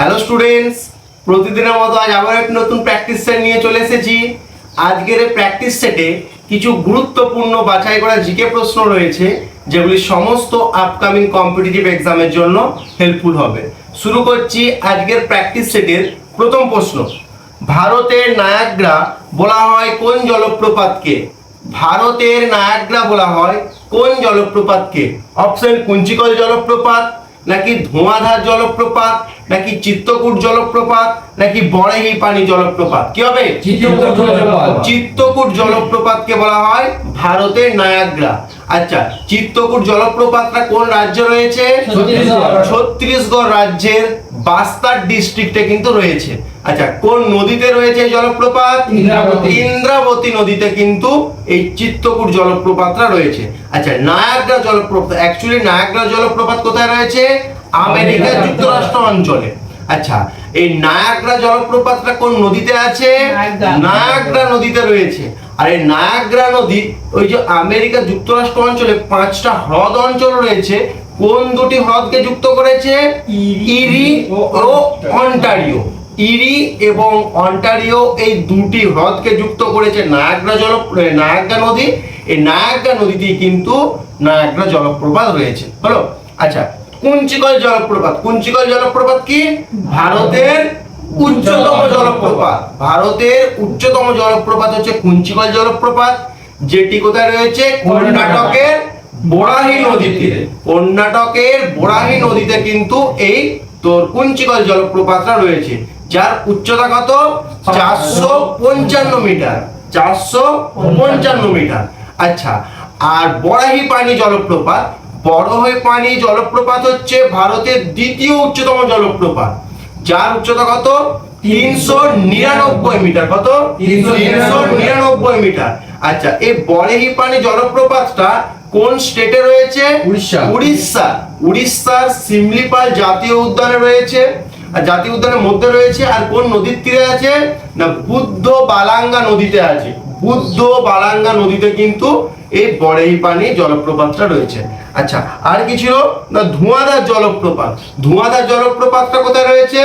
Hello students, প্রতিদিনের মতো আজ আবার একটা নতুন প্র্যাকটিস সেট নিয়ে চলে এসেছি। আজকের এই প্র্যাকটিস সেটে কিছু গুরুত্বপূর্ণ বাছাই করা জিকে প্রশ্ন রয়েছে, যেগুলি সমস্ত আপকামিং কম্পিটিটিভ এক্সামের জন্য হেল্পফুল হবে। শুরু করছি আজকের প্র্যাকটিস সেটের প্রথম প্রশ্ন। ভারতের নায়াগ্রা বলা হয় কোন জলপ্রপাতকে? ভারতের নায়াগ্রা বলা হয় কোন জলপ্রপাতকে? অপশন কুঞ্চিকল জলপ্রপাত, নাকি ধোঁয়াধার জলপ্রপাত, নাকি চিত্তকূট জলপ্রপাত, নাকি বড়াই পানি জলপ্রপাত? কি হবে? চিত্তকূট জলপ্রপাতকে বলা হয় ভারতের নায়াগ্রা। আচ্ছা, চিত্তকূট জলপ্রপাতটা কোন রাজ্যে রয়েছে? ছত্তিশগড় রাজ্যের বাস্তার ডিস্ট্রিক্টে কিন্তু রয়েছে। আচ্ছা, কোন নদীতে রয়েছে এই জলপ্রপাত? ইন্দ্রাবতী নদীতে কিন্তু এই চিত্তকূট জলপ্রপাতটা রয়েছে। আচ্ছা, নায়াগ্রা জলপ্রপাত, অ্যাকচুয়ালি নায়াগ্রা জলপ্রপাত কোথায় রয়েছে? আমেরিকা যুক্তরাষ্ট্র অঞ্চলে। আচ্ছা, এই নায়াগ্রা জলপ্রপাতটা কোন নদীতে আছে? নায়াগ্রা নদীতে রয়েছে। আর এই নায়াগ্রা নদী, ওই যে আমেরিকা যুক্তরাষ্ট্র অঞ্চলে 5টা হ্রদ অঞ্চল রয়েছে, কোন দুটি হ্রদকে যুক্ত করেছে? ইরি ও অন্টারিও। ইরি এবং অন্টারিও এই দুটি হ্রদকে যুক্ত করেছে নায়াগ্রা নদী। এই নায়াগ্রা নদীতেই কিন্তু নায়াগ্রা জলপ্রপাত রয়েছে। হলো। আচ্ছা, কুঞ্চিকল জলপ্রপাত। কুঞ্চিকল জলপ্রপাত কি? ভারতের উচ্চতম জলপ্রপাত। ভারতের উচ্চতম জলপ্রপাত হচ্ছে কুঞ্চিকল জলপ্রপাত, যেটি কোথায় রয়েছে? কর্ণাটকের বরাহি নদীতে। কর্ণাটকের বরাহি নদীতে কিন্তু এই তোর কুঞ্চিকল জলপ্রপাতটা রয়েছে, যার উচ্চতা কত? 455 মিটার। 455 মিটার। আচ্ছা, আর বরাহি পানি জলপ্রপাত, বরাহি পানি জলপ্রপাত হচ্ছে ভারতের দ্বিতীয় উচ্চতম জলপ্রপাত, যার উচ্চতা কত? 399 মিটার। কত? 399 মিটার। আচ্ছা, এই বরাহি পানি জলপ্রপাতটা কোন স্টেটে রয়েছে? উড়িষ্যা। উড়িষ্যার সিমলিপাল জাতীয় উদ্যানে রয়েছে, আর জাতীয় উদ্যানের মধ্যে রয়েছে। আর কোন নদীর তীরে আছে? না, বুদ্ধ বালাঙ্গা নদীতে আছে। বুদ্ধ বালাঙ্গা নদীতে কিন্তু এই বড়াই পানি জলপ্রপাতটা রয়েছে। আচ্ছা, আর কি ছিল? না, ধোঁয়াধার জলপ্রপাত। ধোঁয়াধার জলপ্রপাতটা কোথায় রয়েছে?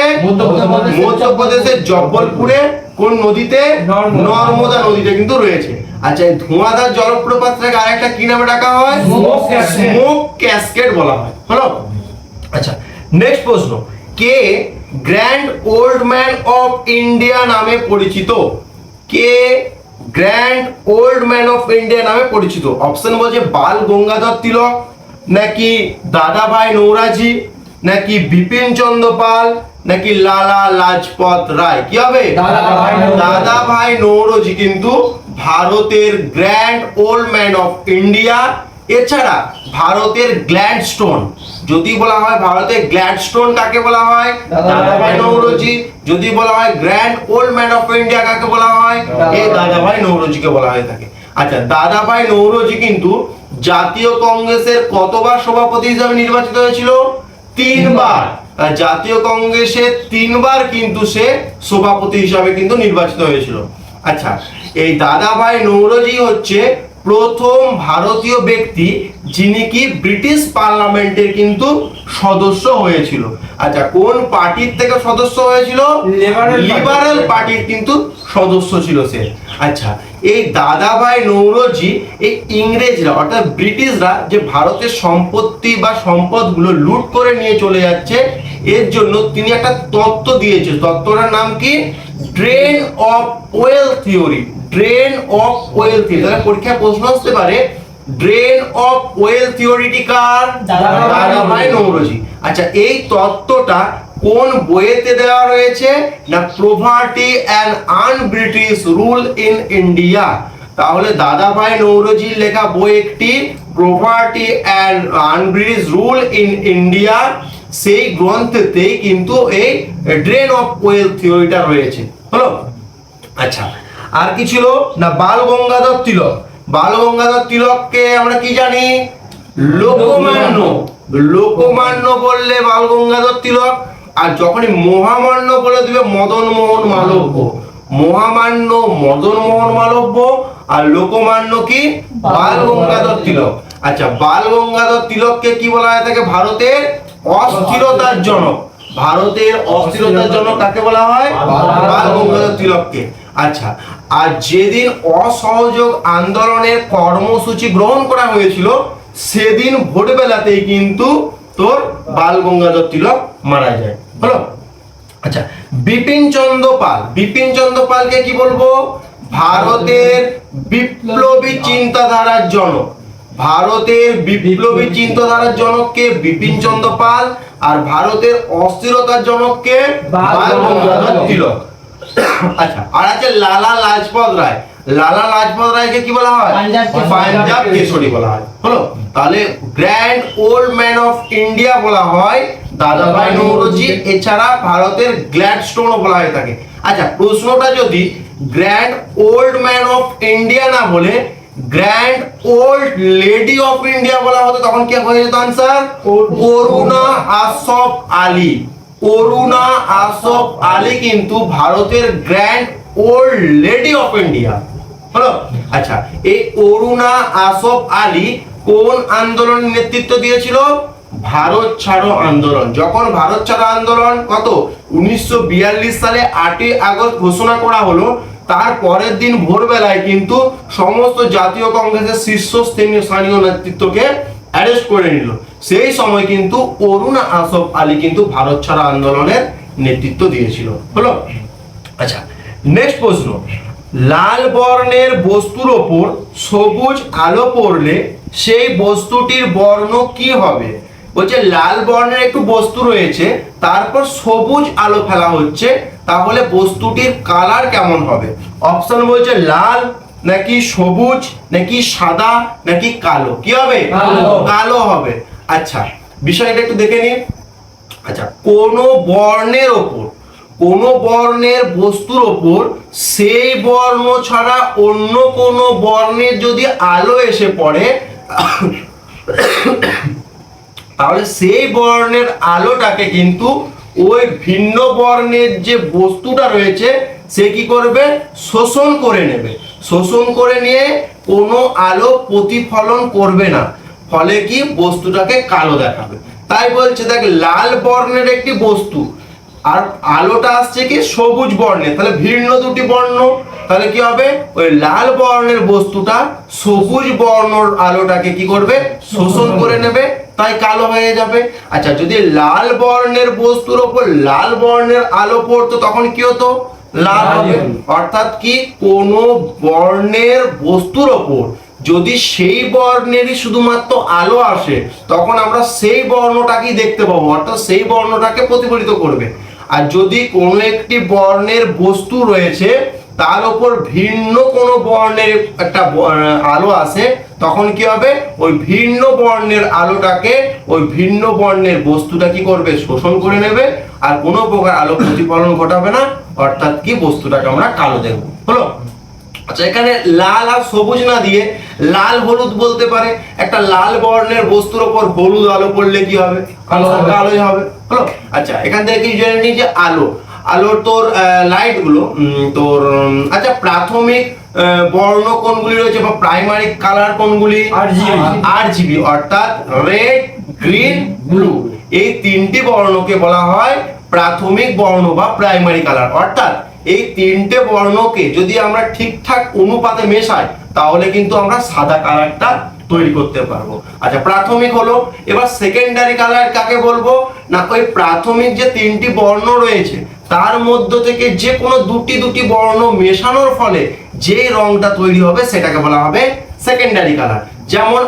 মধ্যপ্রদেশের জব্বলপুরে। কোন নদীতে? নর্মদা নদীতে কিন্তু রয়েছে। আচ্ছা, এই ধোঁয়াধার জলপ্রপাতটাকে আরেকটা কি নামে ডাকা হয়? স্মোক ক্যাসকেড বলা হয়। হলো। আচ্ছা, নেক্সট প্রশ্ন। কে grand old man of India নামে পরিচিত? কে grand old man of India নামে পরিচিত? অপশন বলছে বাল গঙ্গাধর তিলক, নাকি দাদাভাই নৌরাজি, নাকি বিপিন চন্দ্র পাল, নাকি লালা লাজপত রায়? কি হবে? দাদাভাই নৌরোজি কিন্তু ভারতের grand old man of India. এছাড়া ভারতের গ্ল্যাডস্টোন, যদি বলা হয় ভারতের গ্ল্যাডস্টোন কাকে বলা হয়? দাদাভাই নৌরোজি। যদি বলা হয় grand old man of India কাকে বলা হয়? এই দাদাভাই নৌরোজিকে বলা হয়ে থাকে। আচ্ছা, দাদাভাই নৌরোজি কিন্তু জাতীয় কংগ্রেসের কতবার সভাপতি হিসেবে নির্বাচিত হয়েছিল? 3বার। জাতীয় কংগ্রেসের 3বার কিন্তু সে সভাপতি হিসাবে কিন্তু নির্বাচিত হয়েছিল। আচ্ছা, এই দাদাভাই নৌরোজি হচ্ছে প্রথম ভারতীয় ব্যক্তি যিনি কি ব্রিটিশ পার্লামেন্টের কিন্তু সদস্য হয়েছিল। আচ্ছা, কোন পার্টির থেকে সদস্য হয়েছিল? লিবারেল পার্টির কিন্তু সদস্য ছিল সে। আচ্ছা, এই দাদাভাই নৌরোজি, এই ইংরেজরা অর্থাৎ ব্রিটিশরা যে ভারতের সম্পত্তি বা সম্পদগুলো লুট করে নিয়ে চলে যাচ্ছে, এর জন্য তিনি একটা তত্ত্ব দিয়েছে। তত্ত্বটার নাম কি? Drain of wealth theory. Drain of wealth theory. তাহলে পরীক্ষায় প্রশ্ন আসতে পারে, ড্রেন অফ ওয়েলথ থিওরিটি কার? দাদাভাই নৌরোজি। আচ্ছা, এই তত্ত্বটা কোন বইয়েতে দেওয়া রয়েছে? না, poverty and un-British rule in India. তাহলে দাদাভাই নৌরোজির লেখা বই একটি, poverty and un-British rule in India. সেই গ্রন্থেতেই কিন্তু এই ড্রেন অফ ওয়েলথ থিওরিটা রয়েছে। হলো। আচ্ছা, আর কি ছিল? না, বাল গঙ্গাধর তিলক। বাল গঙ্গাধর তিলককে আমরা কি জানি? লোকমান্য। লোকমান্য বললে বাল গঙ্গাধর তিলক, আর যখনই মহামান্য বলে দিবে মদন মোহন মালব্য। মহামান্য মদন মোহন মালব্য, আর লোকমান্য কি? বাল গঙ্গাধর তিলক। আচ্ছা, বাল গঙ্গাধর তিলককে কি বলা হয় থাকে? ভারতের অস্থিরতার জনক। ভারতের অস্থিরতার জন্য কাকে বলা হয়? বাল গঙ্গাধর তিলককে। আচ্ছা, আর যেদিন অসহযোগ আন্দোলনের কর্মসূচি গ্রহণ করা হয়েছিল সেদিন ভোরবেলাতেই কিন্তু তোর বাল গঙ্গাধর তিলক মারা যায়। হলো? আচ্ছা, বিপিন চন্দ্র পাল, বিপিন চন্দ্র পালকে কি বলবো? ভারতের বিপ্লবী চিন্তাধারার জনক। ভারতের বিপ্লবী চিন্তাধারার জনককে বিপিন চন্দ্র পাল, আর ভারতের অস্থিরতার জনককে বাল গঙ্গাধর তিলক। আচ্ছা, আর আছে লালা লাজপত রায়। লালা লাজপত রায়কে কি বলা হয়? পাঞ্জাব কেশরী বলা হয়। হলো? তাহলে grand old man of India বলা হয় দাদাভাই নওরোজি, এছাড়া ভারতের গ্ল্যাডস্টোন বলা হয় তাকে। আচ্ছা, প্রশ্নটা যদি grand old man of India না বলে grand old lady of India বলা হতো তখন কি হয়ে যেত আনসার? অরুণা আসফ আলী। অরুণা আসফ আলী কিন্তু ভারতের grand old lady of India. হলো? আচ্ছা, এই অরুণা আসফ আলী কোন আন্দোলনের নেতৃত্ব দিয়েছিল? ভারত ছাড়ো আন্দোলন। যখন ভারত ছাড়ো আন্দোলন কত 1942 সালে 8ই আগস্ট ঘোষণা করা হলো, তার পরের দিন ভোরবেলায় কিন্তু সমস্ত জাতীয় কংগ্রেসের শীর্ষস্থানীয় নেতৃত্বকে অ্যারেস্ট করে নিল। সেই সময় কিন্তু অরুণা আসফ আলী কিন্তু ভারত ছাড়ো আন্দোলনের নেতৃত্ব দিয়েছিল। হলো? আচ্ছা, নেক্সট প্রশ্ন, লাল বর্ণের বস্তুর ওপর সবুজ আলো পড়লে সেই বস্তুটির বর্ণ কি হবে? বলছে লাল বর্ণের একটু বস্তু রয়েছে, তারপর সবুজ আলো ফেলা হচ্ছে, তাহলে বস্তুটির কালার কেমন হবে? অপশন বলছে লাল, নাকি সবুজ, নাকি সাদা, নাকি কালো। কি হবে? কালো হবে। আচ্ছা, বিষয়টা একটু দেখে নিন। আচ্ছা, কোন বর্ণের ওপর, কোন বর্ণের বস্তুর ওপর সেই বর্ণ ছাড়া অন্য কোন বর্ণের যদি আলো এসে পড়ে তাহলে সেই বর্ণের আলোটাকে কিন্তু ওই ভিন্ন বর্ণের যে বস্তুটা রয়েছে সে কি করবে? শোষণ করে নেবে। শোষণ করে নিয়ে কোনো আলো প্রতিফলন করবে না, ফলে কি বস্তুটাকে কালো দেখাবে। তাই বলছে দেখ, লাল বর্ণের একটি বস্তু আর আলোটা আসছে কি সবুজ বর্ণের, তাহলে ভিন্ন দুটি বর্ণ, তাহলে কি হবে? ওই লাল বর্ণের বস্তুটা সবুজ বর্ণর আলোটাকে কি করবে? শোষণ করে নেবে, তাই কালো হয়ে যাবে। আচ্ছা, যদি লাল বর্ণের বস্তুর উপর লাল বর্ণের আলো পড়তো তখন কি হতো? লাল হবে। অর্থাৎ কি কোন বর্ণের বস্তুর ওপর যদি সেই বর্ণেরই শুধুমাত্র আলো আসে তখন আমরা সেই বর্ণটাকেই দেখতে পাবো, অর্থাৎ সেই বর্ণটাকে প্রতিফলিত করবে। আর যদি কোনো একটি বর্ণের বস্তু রয়েছে তার উপর ভিন্ন কোনো বর্ণের একটা আলো আসে তখন কি হবে? ওই ভিন্ন বর্ণের আলোটাকে ওই ভিন্ন বর্ণের বস্তুটা কি করবে? শোষণ করে নেবে, আর কোনো প্রকার আলো প্রতিফলন ঘটাবে না, অর্থাৎ কি বস্তুটাকে আমরা কালো দেখবো। হলো? আচ্ছা, এখানে লাল আর সবুজ না দিয়ে লাল হলুদ বলতে পারে। একটা লাল বর্ণের বস্তুর উপর হলুদ আলো পড়লে কি হবে? কালোই হবে। হলো? আচ্ছা, এখান থেকে কি জেনে নিই যে আলোর তোর লাইট গুলো তোর আচ্ছা প্রাথমিক বর্ণ কোনগুলি রয়েছে বা প্রাইমারি কালার কোনগুলি? আরজিবি, অর্থাৎ রেড, গ্রিন, ব্লু। এই তিনটি বর্ণকে বলা হয় প্রাথমিক বর্ণ বা প্রাইমারি কালার। অর্থাৎ এই তিনটে বর্ণকে যদি আমরা ঠিকঠাক অনুপাতে মেশাই তাহলে কিন্তু আমরা সাদা কালারটা তৈরি করতে পারবো। আচ্ছা, প্রাথমিক হলো। এবার সেকেন্ডারি কালার কাকে বলবো? না, ওই প্রাথমিক যে তিনটি বর্ণ রয়েছে তার মধ্য থেকে যে কোনো দুটি বর্ণ মেশানোর ফলে যে রংটা তৈরি হবে সেটাকে বলা হবে সেকেন্ডারি কালার। যেমন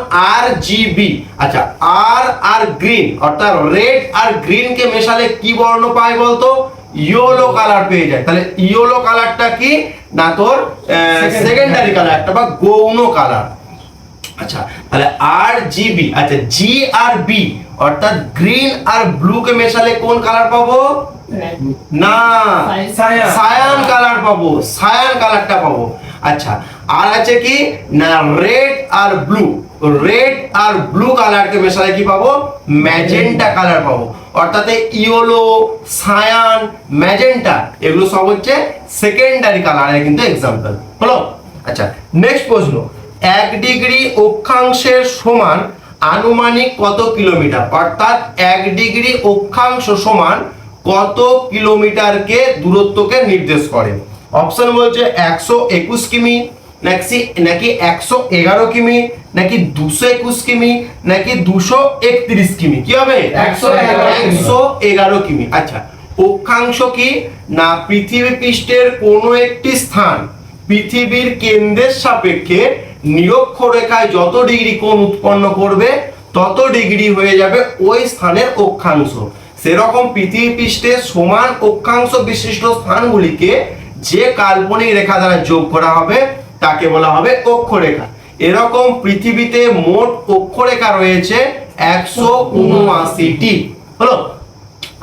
RGB। আচ্ছা, আর গ্রিন, অর্থাৎ রেড আর গ্রিন কে মেশালে কি বর্ণ পায় বলতো? ইয়েলো কালার পেয়ে যায়। তাহলে ইয়েলো কালারটা কি না তোর সেকেন্ডারি কালার একটা বা গৌণ কালার। আচ্ছা, তাহলে RGB। আচ্ছা, GRB, অর্থাৎ গ্রিন আর ব্লু কে মেশালে কোন কালার পাবো? না, সায়ান কালার পাবো, সায়ান কালারটা পাবো। আচ্ছা, আর আছে কি না রেড আর ব্লু, রেড আর ব্লু কালারকে মেশালে কি পাবো? ম্যাজেন্টা কালার পাবো। অর্থাৎ ইয়েলো, সায়ান, ম্যাজেন্টা এগুলো সব হচ্ছে সেকেন্ডারি কালারের কিন্তু এক্সাম্পল। হলো? আচ্ছা, নেক্সট প্রশ্ন, 1 ডিগ্রি অক্ষাংশের সমান আনুমানিক কত কিলোমিটার? অর্থাৎ 1 ডিগ্রি অক্ষাংশ সমান কত কিলোমিটারকে দূরত্বকে নির্দেশ করে? অপশন বলছে 121 কিমি, নাকি 111 কিমি, নাকি 221 কিমি, নাকি 231 কিমি। কি হবে? 111 কিমি। আচ্ছা, অক্ষাংশ কি না পৃথিবী পৃষ্ঠের কোনো একটি স্থান পৃথিবীর কেন্দ্রের সাপেক্ষে নিরক্ষরেখায় যত ডিগ্রি কোণ উৎপন্ন করবে তত ডিগ্রি হয়ে যাবে ওই স্থানের অক্ষাংশ। সেরকম পৃথিবী পৃষ্ঠে সমান অক্ষাংশ বিশিষ্ট স্থানগুলিকে যে কাল্পনিক রেখা দ্বারা যোগ করা হবে তাকে বলা হবে অক্ষরেখা। এরকম পৃথিবীতে মোট অক্ষরেখা রয়েছে 179টি। হলো?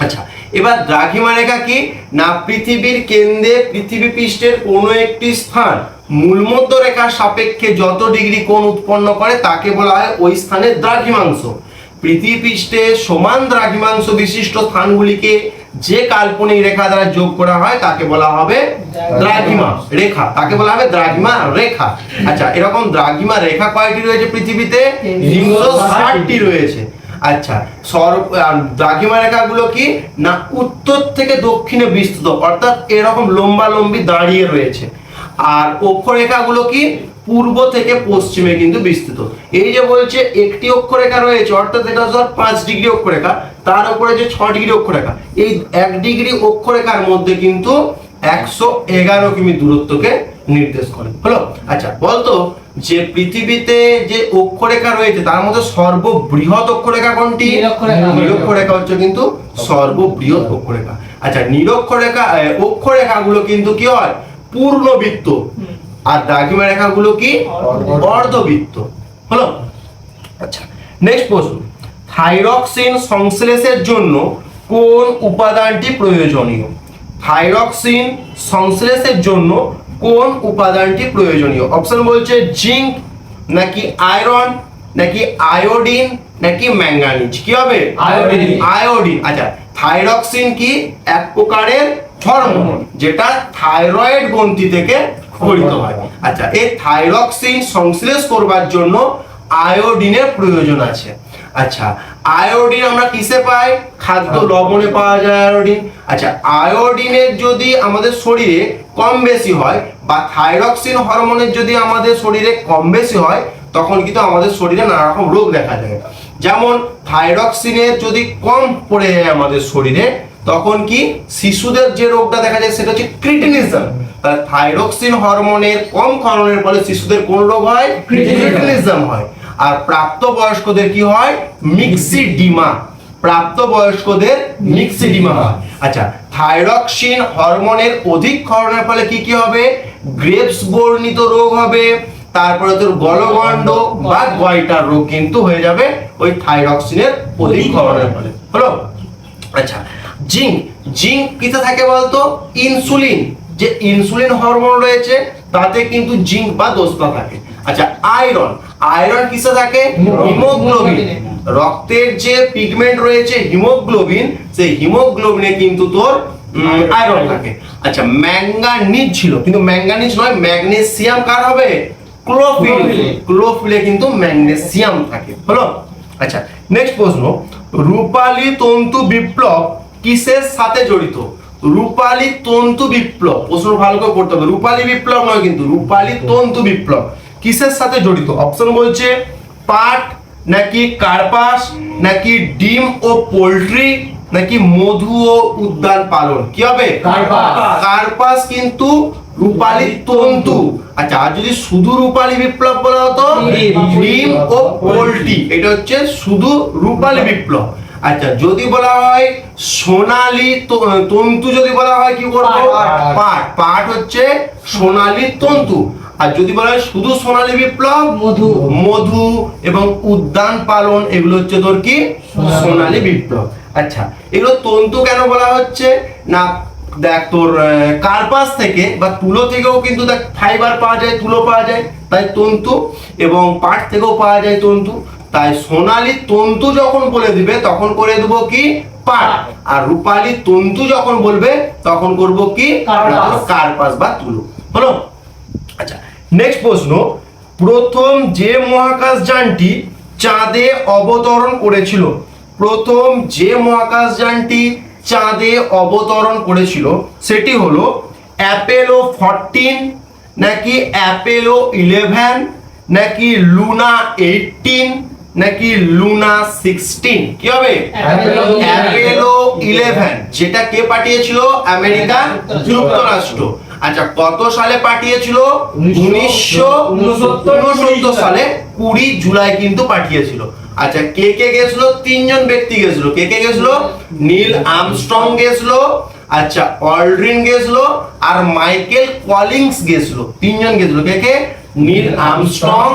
আচ্ছা, এবার দ্রাঘিমা রেখা কি না পৃথিবীর কেন্দ্রে পৃথিবী পৃষ্ঠের কোনো একটি স্থান মূলমধ্য রেখার সাপেক্ষে যত ডিগ্রি কোণ উৎপন্ন করে তাকে বলা হয় ওই স্থানের দ্রাঘিমাংশ। পৃথিবী পৃষ্ঠে সমান দ্রাঘিমাংশ বিশিষ্ট স্থানগুলিকে যে কাল্পনিক রেখা দ্বারা যোগ করা হয় তাকে বলা হবে দ্রাঘিমা রেখা, তাকে বলা হবে দ্রাঘিমা রেখা। আচ্ছা, এরকম দ্রাঘিমা রেখা কয়টি রয়েছে পৃথিবীতে? 360টি রয়েছে। আচ্ছা, দ্রাঘিমা রেখাগুলো কি না উত্তর থেকে দক্ষিণে বিস্তৃত, অর্থাৎ এরকম লম্বালম্বি দাঁড়িয়ে রয়েছে। আর অক্ষরেখাগুলো কি পূর্ব থেকে পশ্চিমে কিন্তু বিস্তৃত। এই যে বলছে একটি অক্ষরেখা রয়েছে, অর্থাৎ এটা 5 ডিগ্রি অক্ষরেখা, তার উপরে যে 6 ডিগ্রি অক্ষরেখা, এই 1 ডিগ্রি অক্ষরেখার মধ্যে কিন্তু 111 কিমি দূরত্বকে নির্দেশ করে। হলো? আচ্ছা, বলতো যে পৃথিবীতে যে অক্ষরেখা রয়েছে তার মধ্যে সর্ববৃহৎ অক্ষরেখা কোনটি? নিরক্ষরেখা হচ্ছে কিন্তু সর্ববৃহৎ অক্ষরেখা। আচ্ছা, নিরক্ষরেখা অক্ষরেখাগুলো কিন্তু কি হয়? পূর্ণবৃত্ত, আর দ্রাঘিমা রেখাগুলো কি? অর্ধবৃত্ত। হলো? আচ্ছা, নেক্সট প্রশ্ন, থাইরক্সিন সংশ্লেষের জন্য কোন উপাদানটি প্রয়োজনীয়? থাইরক্সিন সংশ্লেষের জন্য কোন উপাদানটি প্রয়োজনীয়? অপশন বলছে জিঙ্ক, নাকি আয়রন, নাকি আয়োডিন, নাকি ম্যাঙ্গানিজ। কি হবে? আয়োডিন। আয়োডিন। আচ্ছা, থাইরক্সিন কি এক প্রকারের হরমোন যেটা থাইরয়েড গ্রন্থি থেকে ক্ষরিত হয়। আচ্ছা, এই থাইরক্সিন সংশ্লেষ করবার জন্য আয়োডিনের প্রয়োজন আছে। আচ্ছা, আয়োডিন আমরা কিসে পাই? খাদ্য লবণে পাওয়া যায় আয়োডিন। আচ্ছা, আয়োডিনের যদি আমাদের শরীরে কম বেশি হয় বা থাইরক্সিন হরমোনের যদি আমাদের শরীরে কম বেশি হয় তখন কিন্তু আমাদের শরীরে নানা রকম রোগ দেখা যায়। যেমন থাইরক্সিনের যদি কম পড়ে যায় আমাদের শরীরে তখন কি শিশুদের যে রোগটা দেখা যায় সেটা হচ্ছে ক্রিটিনিজম। তাহলে থাইরক্সিন হরমোনের কম ক্ষরণের ফলে শিশুদের কোন রোগ হয়? ক্রিটিনিজম হয়। আর প্রাপ্তবয়স্কদের কি হয়? মিক্সিডিমা। প্রাপ্তবয়স্কদের মিক্সিডিমা হয়। আচ্ছা, থাইরক্সিন হরমোনের অধিক ক্ষরণের ফলে কি কি হবে? গ্রেভস বর্ণিত রোগ হবে, তারপরে তোর গলগণ্ড বা গয়টার রোগ কিন্তু হয়ে যাবে ওই থাইরক্সিনের অধিক ক্ষরণের ফলে। হলো? আচ্ছা, জিঙ্ক, জিঙ্ক কিতে থাকে বলতো? ইনসুলিন, যে ইনসুলিন হরমোন রয়েছে তাতে কিন্তু জিঙ্ক বা দোসকা থাকে। আচ্ছা, আয়রন, আয়রন কিসে থাকে? হিমোগ্লোবিন, রক্তের যে পিগমেন্ট রয়েছে হিমোগ্লোবিন, সেই হিমোগ্লোবিনে কিন্তু তোর আয়রন থাকে। আচ্ছা, ম্যাঙ্গানিজ ছিল, কিন্তু ম্যাঙ্গানিজ নয়, ম্যাগনেসিয়াম কার হবে? ক্লোরোফিল, ক্লোরোফিলে কিন্তু ম্যাগনেসিয়াম থাকে। হলো? আচ্ছা, নেক্সট প্রশ্ন, রূপালী তন্তু বিপ্লব কিসের সাথে জড়িত? রূপালী তন্তু বিপ্লব, প্রশ্ন ভালো করে পড়তে হবে, রূপালী বিপ্লব নয় কিন্তু, রূপালী তন্তু বিপ্লব কিসের সাথে জড়িত? অপশন বলছে পাট, নাকি কার্পাস, নাকি ডিম ও পোল্ট্রি, নাকি মধু ও উদ্যান পালন। কি হবে? কার্পাস। কার্পাস কিন্তু রূপালী তন্তু। আচ্ছা, আর যদি শুধু রূপালী বিপ্লব বলা হতো ডিম ও পোল্ট্রি, এটা হচ্ছে শুধু রূপালী বিপ্লব। আচ্ছা, যদি বলা হয় সোনালী তন্তু, যদি বলা হয় কি করবো? পাট। পাট হচ্ছে সোনালী তন্তু। আর যদি বলা হয় শুধু সোনালী বিপ্লব, মধু। মধু এবং উদ্যান পালন, এগুলো হচ্ছে তোর কি? সোনালী বিপ্লব। আচ্ছা, এগুলো তন্তু কেন বলা হচ্ছে না? দেখ, তোর কার্পাস থেকে বা তুলো থেকেও কিন্তু দেখ ফাইবার পাওয়া যায়, তুলো পাওয়া যায়, তাই তন্তু, এবং পাট থেকেও পাওয়া যায় তন্তু। তাই সোনালী তন্তু যখন বলে দিবে তখন করে দেবো কি? পাট। আর রূপালী তন্তু যখন বলবে তখন করব কি? কার্পাস বা তুলো। হলো? আচ্ছা, নেক্সট প্রশ্ন, প্রথম যে মহাকাশ যানটি চাঁদে অবতরণ করেছিল, প্রথম যে মহাকাশ যানটি চাঁদে অবতরণ করেছিল সেটি হলো অ্যাপোলো 14 নাকি অ্যাপোলো 11 নাকি লুনা 18 নাকি লুনা 16? কি হবে? অ্যাপোলো 11, যেটা কে পাঠিয়েছিল? আমেরিকা যুক্তরাষ্ট্র। আচ্ছা, কত সালে পাঠিয়েছিল? 1969 সালে 20 জুলাই কিন্তু পাঠিয়েছিল। আচ্ছা, কে কে গেছিল? তিনজন ব্যক্তি গেছিল। কে কে গেছিল? নীল আর্মস্ট্রং গেছিল, আচ্ছা অল্ড্রিন গেছিল, আর মাইকেল কলিংস গেছিল। তিনজন গেছিল। কে কে? নীল আর্মস্ট্রং,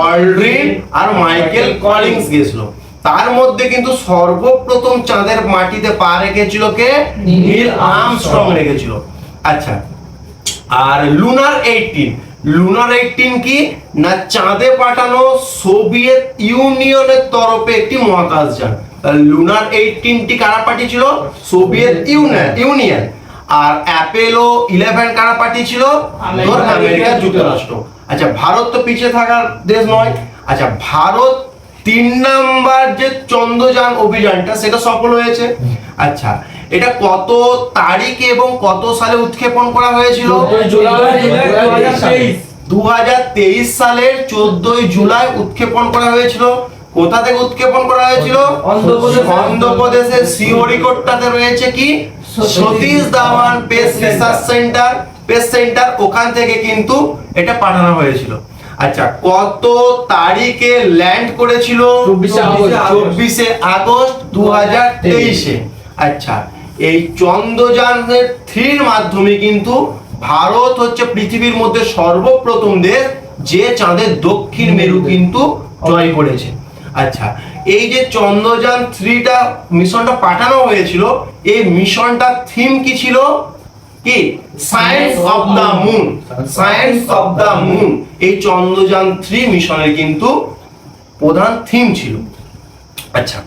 অল্ড্রিন আর মাইকেল কলিংস গেছিল। তার মধ্যে কিন্তু সর্বপ্রথম চাঁদের মাটিতে পা রেখেছিল কে? নীল আর্মস্ট্রং রেখেছিল। আচ্ছা, আর লুনার 18 কি না? চাঁদে পাঠানো সোভিয়েত ইউনিয়নের তরফে একটি মহাকাশযান। লুনার 18টি কারা পাঠিয়েছিল? Soviet union. আর অ্যাপোলো 11 কারা পাঠিয়েছিল? আমেরিকা যুক্তরাষ্ট্র। আচ্ছা, ভারত তো পিছিয়ে থাকার দেশ নয়। আচ্ছা, ভারত 3 নাম্বার যে চন্দ্রযান অভিযানটা সেটা সফল হয়েছে। আচ্ছা, এটা কত তারিখে এবং কত সালে উৎক্ষেপণ করা হয়েছিল? 2023 সালের 14 জুলাই উৎক্ষেপণ করা হয়েছিল। কোথা থেকে উৎক্ষেপণ করা হয়েছিল? অন্ধ্রপ্রদেশের শ্রীহরিকোটাতে রয়েছে কি? Satish Dhawan space research centre, ওখান থেকে কিন্তু এটা পাঠানো হয়েছিল। আচ্ছা, কত তারিখে ল্যান্ড করেছিল? 24 আগস্ট 2023-এ। আচ্ছা, এই চন্দ্রযানের 3 মাধ্যমে কিন্তু ভারত হচ্ছে পৃথিবীর মধ্যে সর্বপ্রথম দেশ যে চাঁদের দক্ষিণ মেরু কিন্তু জয় করেছে। আচ্ছা, এই যে চন্দ্রযান 3টা মিশনটা পাঠানো হয়েছিল, এই মিশনটার থিম কি ছিল? কি? Science of the moon. এই চন্দ্রযান 3 মিশনের কিন্তু প্রধান থিম ছিল। আচ্ছা,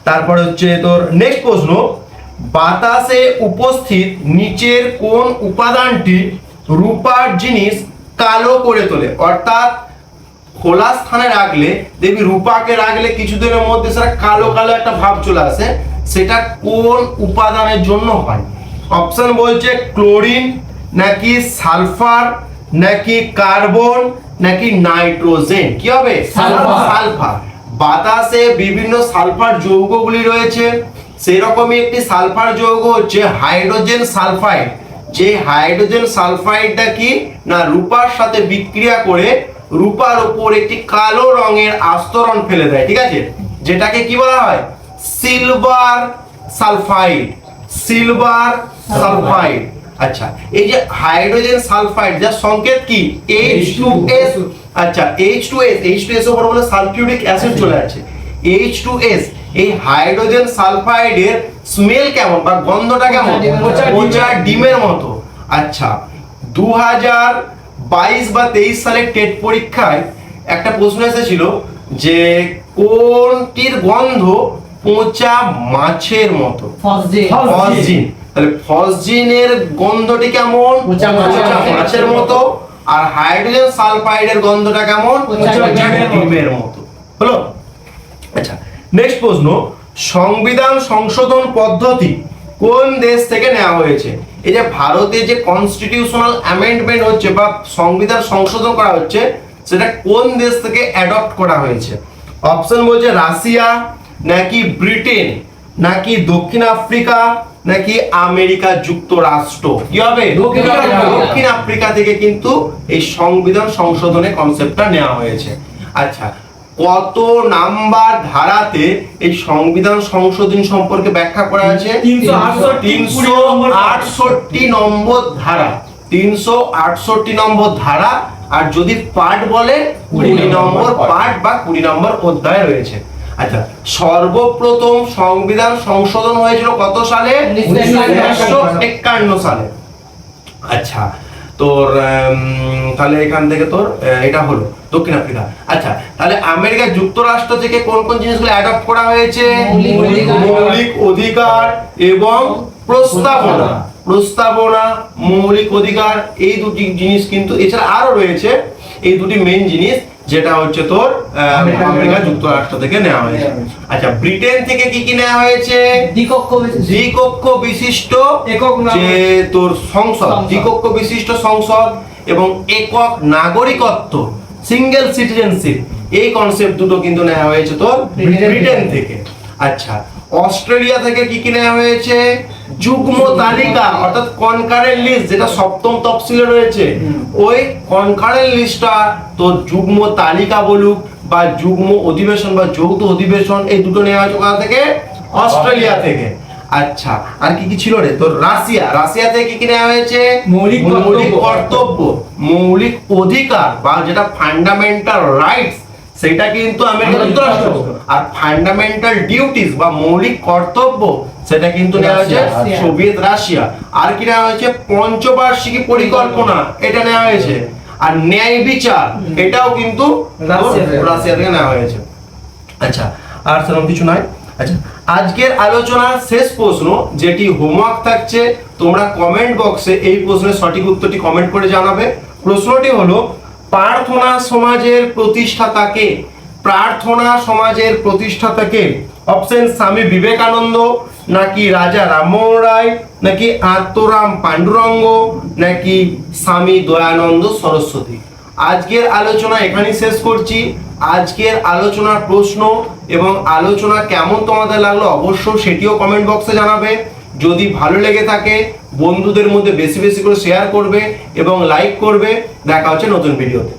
তারপরে হচ্ছে তোর নেক্সট প্রশ্ন, বাতাসে উপস্থিত নিচের কোন উপাদানটি রূপার জিনিস কালো করে তোলে? অর্থাৎ খোলা স্থানে রাখলে দেখবি রূপাকে রাখলে কিছুদিনের মধ্যে সেটা কালো কালো একটা ভাব চলে আসে, সেটা কোন উপাদানের জন্য হয়? অপশন বলছে ক্লোরিন নাকি সালফার নাকি কার্বন নাকি নাইট্রোজেন। কি হবে? সালফার। বাতাসে বিভিন্ন সালফার যৌগগুলি রয়েছে, সেই রকমই একটি সালফার যৌগ হচ্ছে হাইড্রোজেন সালফাইড। যে হাইড্রোজেন সালফাইডটা কি না রূপার সাথে বিক্রিয়া করে রূপার উপর একটি কালো রঙের আস্তরণ ফেলে দেয়। ঠিক আছে, যেটাকে কি বলা হয়? Silver sulphide. আচ্ছা, এই যে হাইড্রোজেন সালফাইড যার সংকেত কি? H2S। আচ্ছা, H2S উপর বলে সালফিউরিক অ্যাসিড চলে আছে। H2S, এই হাইড্রোজেন সালফাইডের স্মেল কেমন বা গন্ধটা কেমন? পচা ডিমের মতো। আচ্ছা, 2022 বা 23 সালের টেট পরীক্ষায় একটা প্রশ্ন এসেছিল যে কোনটির গন্ধ পচা মাছের মতো? ফসজিন। তাহলে ফসজিনের গন্ধটি কেমন? পচা মাছের মতো। আর হাইড্রোজেন সালফাইডের গন্ধটা কেমন? পচা ডিমের মতো। হলো? আচ্ছা, নেক্সট প্রশ্ন, সংবিধান সংশোধন পদ্ধতি কোন দেশ থেকে নেওয়া হয়েছে? এই যে ভারতে যে কনস্টিটিউশনাল অ্যামেন্ডমেন্ট হচ্ছে বা সংবিধান সংশোধন করা হচ্ছে, সেটা কোন দেশ থেকে অ্যাডপ্ট করা হয়েছে? অপশন বলছে রাশিয়া নাকি ব্রিটেন নাকি দক্ষিণ আফ্রিকা নাকি আমেরিকা যুক্তরাষ্ট্র। কি হবে? দক্ষিণ আফ্রিকা থেকে কিন্তু এই সংবিধান সংশোধনের কনসেপ্টটা নেওয়া হয়েছে। আচ্ছা, কত নাম্বার ধারাতে এই সংবিধান সংশোধন সম্পর্কে ব্যাখ্যা করা আছে? 368 নম্বর ধারা। 368 নম্বর ধারা। আর যদি পার্ট বলে 20 নম্বর পার্ট বা 20 নম্বর অধ্যায় রয়েছে। আচ্ছা, সর্বপ্রথম সংবিধান সংশোধন হয়েছিল কত সালে? 1951 সালে। আচ্ছা, তোর তাহলে এখান থেকে তোর এটা হলো দক্ষিণ আফ্রিকা। আচ্ছা, তাহলে আমেরিকা যুক্তরাষ্ট্র থেকে কোন কোন জিনিসগুলো অ্যাডপ্ট করা হয়েছে? মৌলিক অধিকার এবং প্রস্তাবনা, মৌলিক অধিকার, এই দুটি জিনিস কিন্তু, এছাড়া আরো রয়েছে এই দুটি মেইন জিনিস, যেটা হচ্ছে তোর আমেরিকা যুক্তরাষ্ট্র থেকে নেওয়া হয়েছে। আচ্ছা, ব্রিটেন থেকে কি কি নেওয়া হয়েছে? দ্বিকক্ষ বিশিষ্ট যে তোর সংসদ, দ্বিকক্ষ বিশিষ্ট সংসদ এবং একক নাগরিকত্ব, সিঙ্গেল সিটিজেনশিপ, এই কনসেপ্ট দুটো কিন্তু নেওয়া হয়েছে তোর ব্রিটেন থেকে। আচ্ছা, অস্ট্রেলিয়া থেকে কি কি নেওয়া হয়েছে? যুগ্ম তালিকা অর্থাৎ কনকারেন্ট লিস্ট, যেটা সপ্তম তফসিলে রয়েছে, ওই কনকারেন্ট লিস্টটা তো যুগ্ম তালিকা বলুক বা যুগ্ম অধিবেশন বা যৌথ অধিবেশন, এই দুটো নেওয়া হয়েছে কোথা থেকে? অস্ট্রেলিয়া থেকে। আচ্ছা, আর কি কি ছিল রে তোর? রাশিয়া থেকে কি কি নেওয়া হয়েছে? মৌলিক কর্তব্য, মৌলিক অধিকার বা যেটা ফান্ডামেন্টাল রাইটস, সেটা কিন্তু আমেরিকা যুক্তরাষ্ট্র। আর ফান্ডামেন্টাল ডিউটিস বা মৌলিক কর্তব্য, সেটা কিন্তু নেওয়া হয়েছে সোভিয়েত রাশিয়া। আর কি নেওয়া হয়েছে? পঞ্চবার্ষিকী পরিকল্পনা, এটা নেওয়া হয়েছে। আর ন্যায় বিচার, এটাও কিন্তু রাশিয়া থেকে নেওয়া হয়েছে। আচ্ছা, আর সেরকম কিছু নাই। আচ্ছা, আজকের আলোচনার শেষ প্রশ্ন, যেটি হোমওয়ার্ক থাকছে, তোমরা কমেন্ট বক্সে এই প্রশ্নের সঠিক উত্তরটি কমেন্ট করে জানাবে। প্রশ্নটি হলো, প্রার্থনা সমাজের প্রতিষ্ঠাতাকে? প্রার্থনা সমাজের প্রতিষ্ঠাতাকে? অপশন স্বামী বিবেকানন্দ, নাকি রাজা রামমোহন রায়, নাকি আত্মরাম পাণ্ডুরঙ্গ, নাকি স্বামী দয়ানন্দ সরস্বতী? আজকের আলোচনা এখানেই শেষ করছি। আজকের আলোচনার প্রশ্ন এবং আলোচনা কেমন তোমাদের লাগলো অবশ্যই সেটিও কমেন্ট বক্সে জানাবে। যদি ভালো লেগে থাকে বন্ধুদের মধ্যে বেশি বেশি করে শেয়ার করবে এবং লাইক করবে। দেখা হচ্ছে নতুন ভিডিওতে।